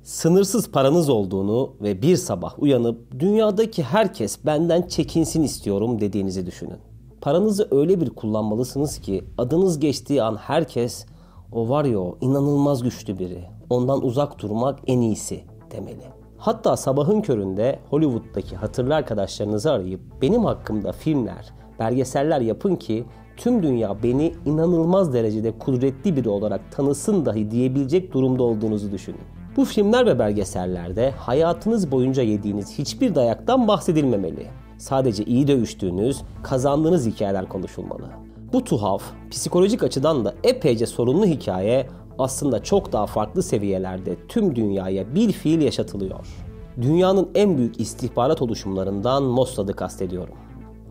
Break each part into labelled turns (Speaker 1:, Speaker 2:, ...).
Speaker 1: Sınırsız paranız olduğunu ve bir sabah uyanıp dünyadaki herkes benden çekinsin istiyorum dediğinizi düşünün. Paranızı öyle bir kullanmalısınız ki adınız geçtiği an herkes o var ya o inanılmaz güçlü biri. Ondan uzak durmak en iyisi demeli. Hatta sabahın köründe Hollywood'daki hatırlı arkadaşlarınızı arayıp benim hakkımda filmler, belgeseller yapın ki tüm dünya beni inanılmaz derecede kudretli biri olarak tanısın dahi diyebilecek durumda olduğunuzu düşünün. Bu filmler ve belgesellerde hayatınız boyunca yediğiniz hiçbir dayaktan bahsedilmemeli. Sadece iyi dövüştüğünüz, kazandığınız hikayeler konuşulmalı. Bu tuhaf, psikolojik açıdan da epeyce sorunlu hikaye aslında çok daha farklı seviyelerde tüm dünyaya bir fiil yaşatılıyor. Dünyanın en büyük istihbarat oluşumlarından Mossad'ı kastediyorum.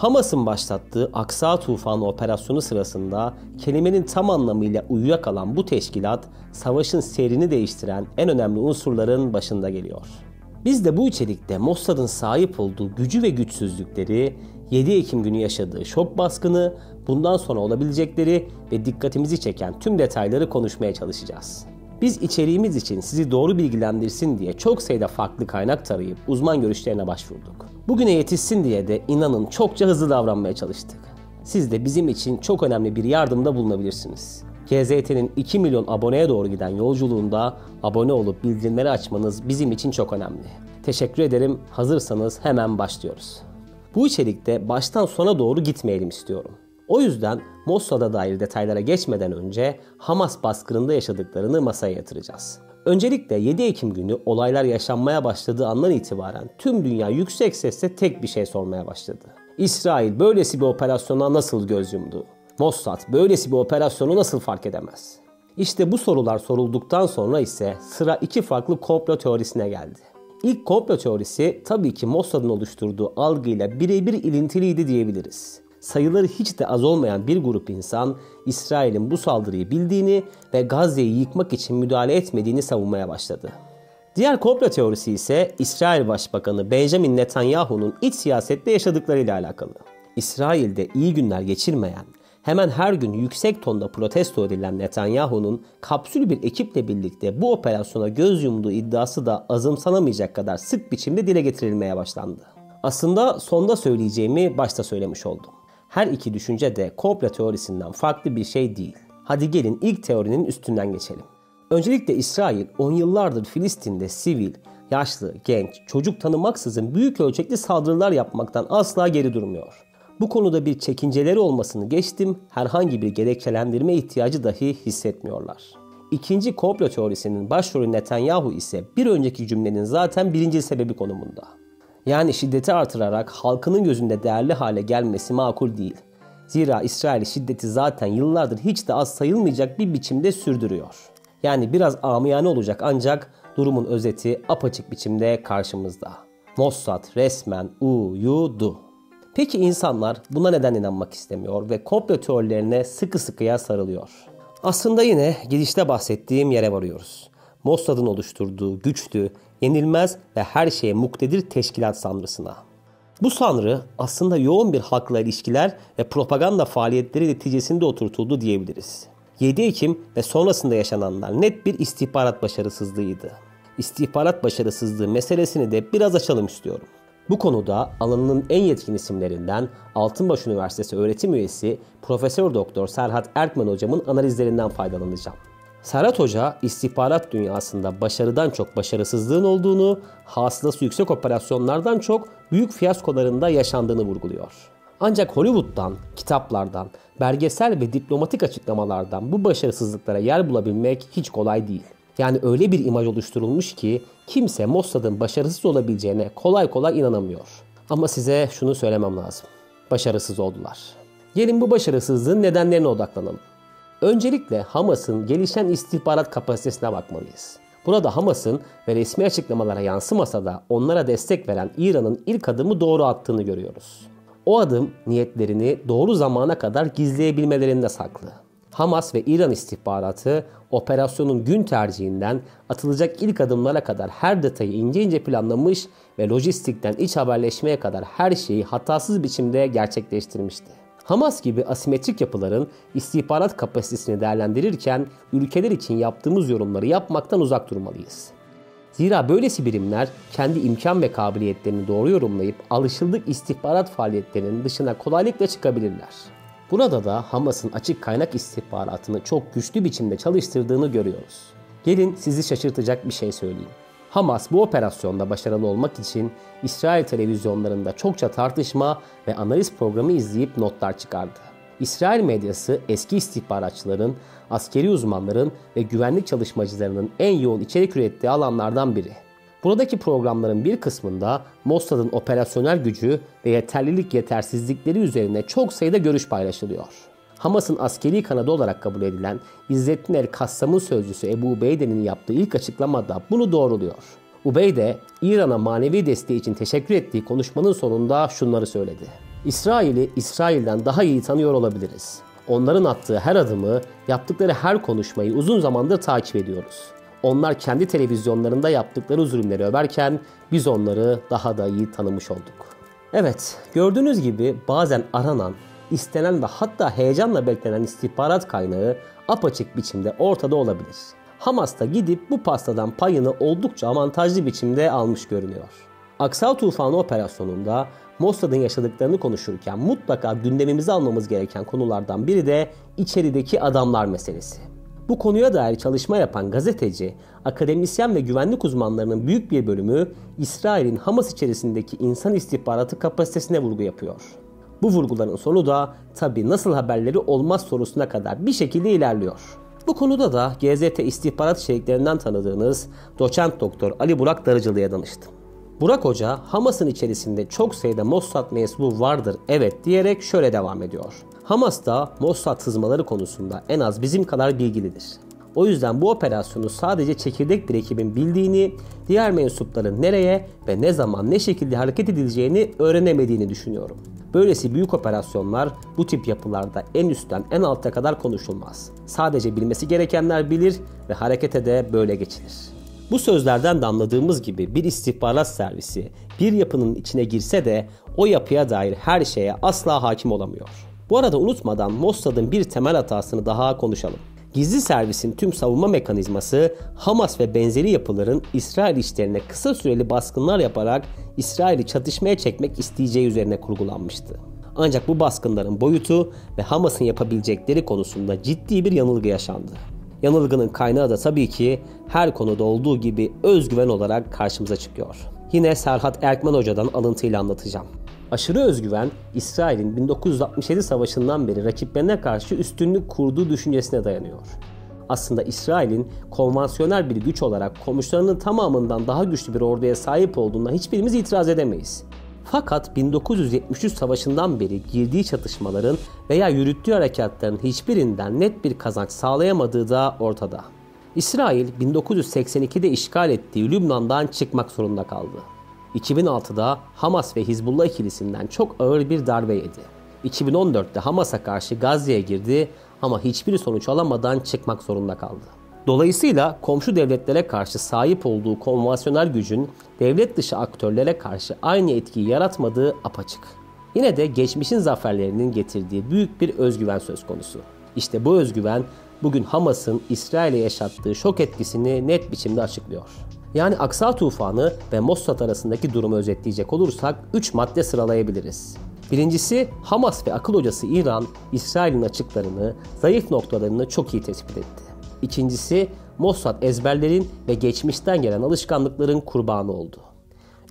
Speaker 1: Hamas'ın başlattığı Aksa Tufanı operasyonu sırasında kelimenin tam anlamıyla uyuyakalan bu teşkilat, savaşın seyrini değiştiren en önemli unsurların başında geliyor. Biz de bu içerikte Mossad'ın sahip olduğu gücü ve güçsüzlükleri, 7 Ekim günü yaşadığı şok baskını, bundan sonra olabilecekleri ve dikkatimizi çeken tüm detayları konuşmaya çalışacağız. Biz içeriğimiz için sizi doğru bilgilendirsin diye çok sayıda farklı kaynak tarayıp uzman görüşlerine başvurduk. Bugüne yetişsin diye de inanın çokça hızlı davranmaya çalıştık. Siz de bizim için çok önemli bir yardımda bulunabilirsiniz. GZT'nin 2 milyon aboneye doğru giden yolculuğunda abone olup bildirimleri açmanız bizim için çok önemli. Teşekkür ederim. Hazırsanız hemen başlıyoruz. Bu içerikte baştan sona doğru gitmeyelim istiyorum. O yüzden Mossad'a dair detaylara geçmeden önce Hamas baskınında yaşadıklarını masaya yatıracağız. Öncelikle 7 Ekim günü olaylar yaşanmaya başladığı andan itibaren tüm dünya yüksek sesle tek bir şey sormaya başladı. İsrail böylesi bir operasyona nasıl göz yumdu? Mossad böylesi bir operasyonu nasıl fark edemez? İşte bu sorular sorulduktan sonra ise sıra iki farklı komplo teorisine geldi. İlk komplo teorisi tabii ki Mossad'ın oluşturduğu algıyla birebir ilintiliydi diyebiliriz. Sayıları hiç de az olmayan bir grup insan İsrail'in bu saldırıyı bildiğini ve Gazze'yi yıkmak için müdahale etmediğini savunmaya başladı. Diğer komplo teorisi ise İsrail Başbakanı Benjamin Netanyahu'nun iç siyasette yaşadıklarıyla alakalı. İsrail'de iyi günler geçirmeyen, hemen her gün yüksek tonda protesto edilen Netanyahu'nun kapsül bir ekiple birlikte bu operasyona göz yumduğu iddiası da azımsanamayacak kadar sık biçimde dile getirilmeye başlandı. Aslında sonda söyleyeceğimi başta söylemiş oldum. Her iki düşünce de komplo teorisinden farklı bir şey değil. Hadi gelin ilk teorinin üstünden geçelim. Öncelikle İsrail 10 yıllardır Filistin'de sivil, yaşlı, genç, çocuk tanımaksızın büyük ölçekli saldırılar yapmaktan asla geri durmuyor. Bu konuda bir çekinceleri olmasını geçtim, herhangi bir gerekçelendirme ihtiyacı dahi hissetmiyorlar. İkinci komplo teorisinin başrolü Netanyahu ise bir önceki cümlenin zaten birinci sebebi konumunda. Yani şiddeti artırarak halkının gözünde değerli hale gelmesi makul değil. Zira İsrail şiddeti zaten yıllardır hiç de az sayılmayacak bir biçimde sürdürüyor. Yani biraz amiyane olacak ancak durumun özeti apaçık biçimde karşımızda. Mossad resmen uyudu. Peki insanlar buna neden inanmak istemiyor ve komplo teorilerine sıkı sıkıya sarılıyor? Aslında yine girişte bahsettiğim yere varıyoruz. Mossad'ın oluşturduğu güçlü, yenilmez ve her şeye muktedir teşkilat sanrısına. Bu sanrı aslında yoğun bir halkla ilişkiler ve propaganda faaliyetleri neticesinde oturtuldu diyebiliriz. 7 Ekim ve sonrasında yaşananlar net bir istihbarat başarısızlığıydı. İstihbarat başarısızlığı meselesini de biraz açalım istiyorum. Bu konuda alanının en yetkin isimlerinden Altınbaş Üniversitesi öğretim üyesi Profesör Doktor Serhat Erkmen hocamın analizlerinden faydalanacağım. Serhat Hoca istihbarat dünyasında başarıdan çok başarısızlığın olduğunu, hasılası yüksek operasyonlardan çok büyük fiyaskolarında yaşandığını vurguluyor. Ancak Hollywood'dan, kitaplardan, belgesel ve diplomatik açıklamalardan bu başarısızlıklara yer bulabilmek hiç kolay değil. Yani öyle bir imaj oluşturulmuş ki kimse Mossad'ın başarısız olabileceğine kolay kolay inanamıyor. Ama size şunu söylemem lazım. Başarısız oldular. Gelin bu başarısızlığın nedenlerine odaklanalım. Öncelikle Hamas'ın gelişen istihbarat kapasitesine bakmalıyız. Burada Hamas'ın ve resmi açıklamalara yansımasa da onlara destek veren İran'ın ilk adımı doğru attığını görüyoruz. O adım niyetlerini doğru zamana kadar gizleyebilmelerinde saklı. Hamas ve İran istihbaratı operasyonun gün tercihinden atılacak ilk adımlara kadar her detayı ince ince planlamış ve lojistikten iç haberleşmeye kadar her şeyi hatasız biçimde gerçekleştirmişti. Hamas gibi asimetrik yapıların istihbarat kapasitesini değerlendirirken ülkeler için yaptığımız yorumları yapmaktan uzak durmalıyız. Zira böylesi birimler kendi imkan ve kabiliyetlerini doğru yorumlayıp alışıldık istihbarat faaliyetlerinin dışına kolaylıkla çıkabilirler. Burada da Hamas'ın açık kaynak istihbaratını çok güçlü biçimde çalıştırdığını görüyoruz. Gelin sizi şaşırtacak bir şey söyleyeyim. Hamas bu operasyonda başarılı olmak için İsrail televizyonlarında çokça tartışma ve analiz programı izleyip notlar çıkardı. İsrail medyası eski istihbaratçıların, askeri uzmanların ve güvenlik çalışmacılarının en yoğun içerik ürettiği alanlardan biri. Buradaki programların bir kısmında Mossad'ın operasyonel gücü ve yeterlilik yetersizlikleri üzerine çok sayıda görüş paylaşılıyor. Hamas'ın askeri kanadı olarak kabul edilen İzzettin el-Kassam'ın sözcüsü Ebu Ubeyde'nin yaptığı ilk açıklamada bunu doğruluyor. Ubeyde, İran'a manevi desteği için teşekkür ettiği konuşmanın sonunda şunları söyledi. İsrail'i İsrail'den daha iyi tanıyor olabiliriz. Onların attığı her adımı, yaptıkları her konuşmayı uzun zamandır takip ediyoruz. Onlar kendi televizyonlarında yaptıkları zulümleri överken biz onları daha da iyi tanımış olduk. Evet, gördüğünüz gibi bazen aranan, istenen ve hatta heyecanla beklenen istihbarat kaynağı apaçık biçimde ortada olabilir. Hamas da gidip bu pastadan payını oldukça avantajlı biçimde almış görünüyor. Aksa Tufanı operasyonunda Mossad'ın yaşadıklarını konuşurken mutlaka gündemimize almamız gereken konulardan biri de içerideki adamlar meselesi. Bu konuya dair çalışma yapan gazeteci, akademisyen ve güvenlik uzmanlarının büyük bir bölümü İsrail'in Hamas içerisindeki insan istihbaratı kapasitesine vurgu yapıyor. Bu vurguların sonu da tabii nasıl haberleri olmaz sorusuna kadar bir şekilde ilerliyor. Bu konuda da GZT istihbarat içeriklerinden tanıdığınız doçent doktor Ali Burak Darıcılı'ya danıştım. Burak Hoca, Hamas'ın içerisinde çok sayıda Mossad mensubu vardır evet diyerek şöyle devam ediyor. Hamas da Mossad sızmaları konusunda en az bizim kadar bilgilidir. O yüzden bu operasyonu sadece çekirdek bir ekibin bildiğini, diğer mensupların nereye ve ne zaman ne şekilde hareket edileceğini öğrenemediğini düşünüyorum. Böylesi büyük operasyonlar bu tip yapılarda en üstten en alta kadar konuşulmaz. Sadece bilmesi gerekenler bilir ve harekete de böyle geçilir. Bu sözlerden de anladığımız gibi bir istihbarat servisi bir yapının içine girse de o yapıya dair her şeye asla hakim olamıyor. Bu arada unutmadan Mossad'ın bir temel hatasını daha konuşalım. Gizli servisin tüm savunma mekanizması Hamas ve benzeri yapıların İsrail işlerine kısa süreli baskınlar yaparak İsrail'i çatışmaya çekmek isteyeceği üzerine kurgulanmıştı. Ancak bu baskınların boyutu ve Hamas'ın yapabilecekleri konusunda ciddi bir yanılgı yaşandı. Yanılgının kaynağı da tabii ki her konuda olduğu gibi özgüven olarak karşımıza çıkıyor. Yine Serhat Erkmen Hoca'dan alıntıyla anlatacağım. Aşırı özgüven, İsrail'in 1967 savaşından beri rakiplerine karşı üstünlük kurduğu düşüncesine dayanıyor. Aslında İsrail'in konvansiyonel bir güç olarak komşularının tamamından daha güçlü bir orduya sahip olduğuna hiçbirimiz itiraz edemeyiz. Fakat 1973 savaşından beri girdiği çatışmaların veya yürüttüğü harekatların hiçbirinden net bir kazanç sağlayamadığı da ortada. İsrail 1982'de işgal ettiği Lübnan'dan çıkmak zorunda kaldı. 2006'da Hamas ve Hizbullah ikilisinden çok ağır bir darbe yedi. 2014'te Hamas'a karşı Gazze'ye girdi ama hiçbir sonuç alamadan çıkmak zorunda kaldı. Dolayısıyla komşu devletlere karşı sahip olduğu konvansiyonel gücün devlet dışı aktörlere karşı aynı etkiyi yaratmadığı apaçık. Yine de geçmişin zaferlerinin getirdiği büyük bir özgüven söz konusu. İşte bu özgüven bugün Hamas'ın İsrail'e yaşattığı şok etkisini net biçimde açıklıyor. Yani Aksa Tufanı ve Mossad arasındaki durumu özetleyecek olursak 3 madde sıralayabiliriz. Birincisi, Hamas ve akıl hocası İran, İsrail'in açıklarını, zayıf noktalarını çok iyi tespit etti. İkincisi, Mossad ezberlerin ve geçmişten gelen alışkanlıkların kurbanı oldu.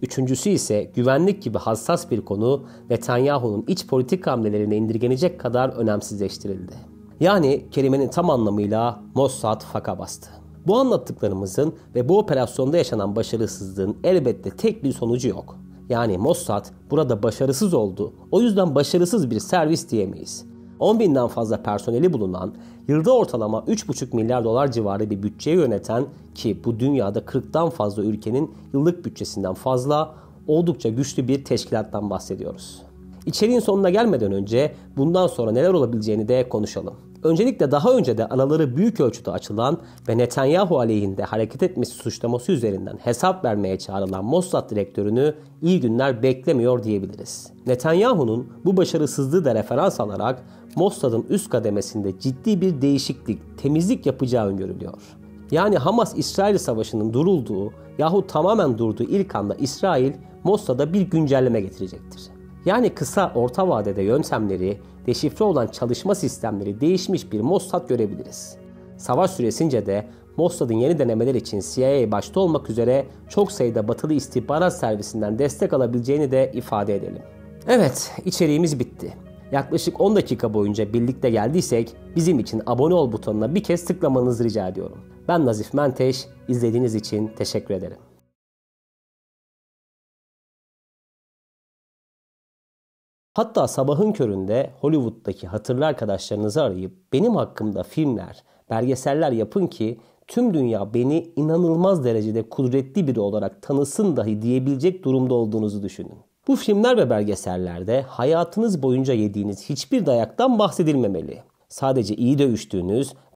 Speaker 1: Üçüncüsü ise güvenlik gibi hassas bir konu Netanyahu'nun iç politik hamlelerine indirgenecek kadar önemsizleştirildi. Yani kelimenin tam anlamıyla Mossad faka bastı. Bu anlattıklarımızın ve bu operasyonda yaşanan başarısızlığın elbette tek bir sonucu yok. Yani Mossad burada başarısız oldu. O yüzden başarısız bir servis diyemeyiz. 10.000'den fazla personeli bulunan, yılda ortalama 3,5 milyar dolar civarı bir bütçeyi yöneten ki bu dünyada 40'tan fazla ülkenin yıllık bütçesinden fazla oldukça güçlü bir teşkilattan bahsediyoruz. İçeriğin sonuna gelmeden önce bundan sonra neler olabileceğini de konuşalım. Öncelikle daha önce de araları büyük ölçüde açılan ve Netanyahu aleyhinde hareket etmesi suçlaması üzerinden hesap vermeye çağrılan Mossad direktörünü iyi günler beklemiyor diyebiliriz. Netanyahu'nun bu başarısızlığı da referans alarak Mossad'ın üst kademesinde ciddi bir değişiklik, temizlik yapacağı öngörülüyor. Yani Hamas-İsrail savaşının durulduğu yahut tamamen durduğu ilk anda İsrail Mossad'a bir güncelleme getirecektir. Yani kısa orta vadede yöntemleri, deşifre olan çalışma sistemleri değişmiş bir Mossad görebiliriz. Savaş süresince de Mossad'ın yeni denemeler için CIA başta olmak üzere çok sayıda batılı istihbarat servisinden destek alabileceğini de ifade edelim. Evet, içeriğimiz bitti. Yaklaşık 10 dakika boyunca birlikte geldiysek bizim için abone ol butonuna bir kez tıklamanızı rica ediyorum. Ben Nazif Menteş, izlediğiniz için teşekkür ederim. Hatta sabahın köründe Hollywood'daki hatırlı arkadaşlarınızı arayıp benim hakkımda filmler, belgeseller yapın ki tüm dünya beni inanılmaz derecede kudretli biri olarak tanısın dahi diyebilecek durumda olduğunuzu düşünün. Bu filmler ve belgesellerde hayatınız boyunca yediğiniz hiçbir dayaktan bahsedilmemeli. Sadece iyi dövüştüğünüz,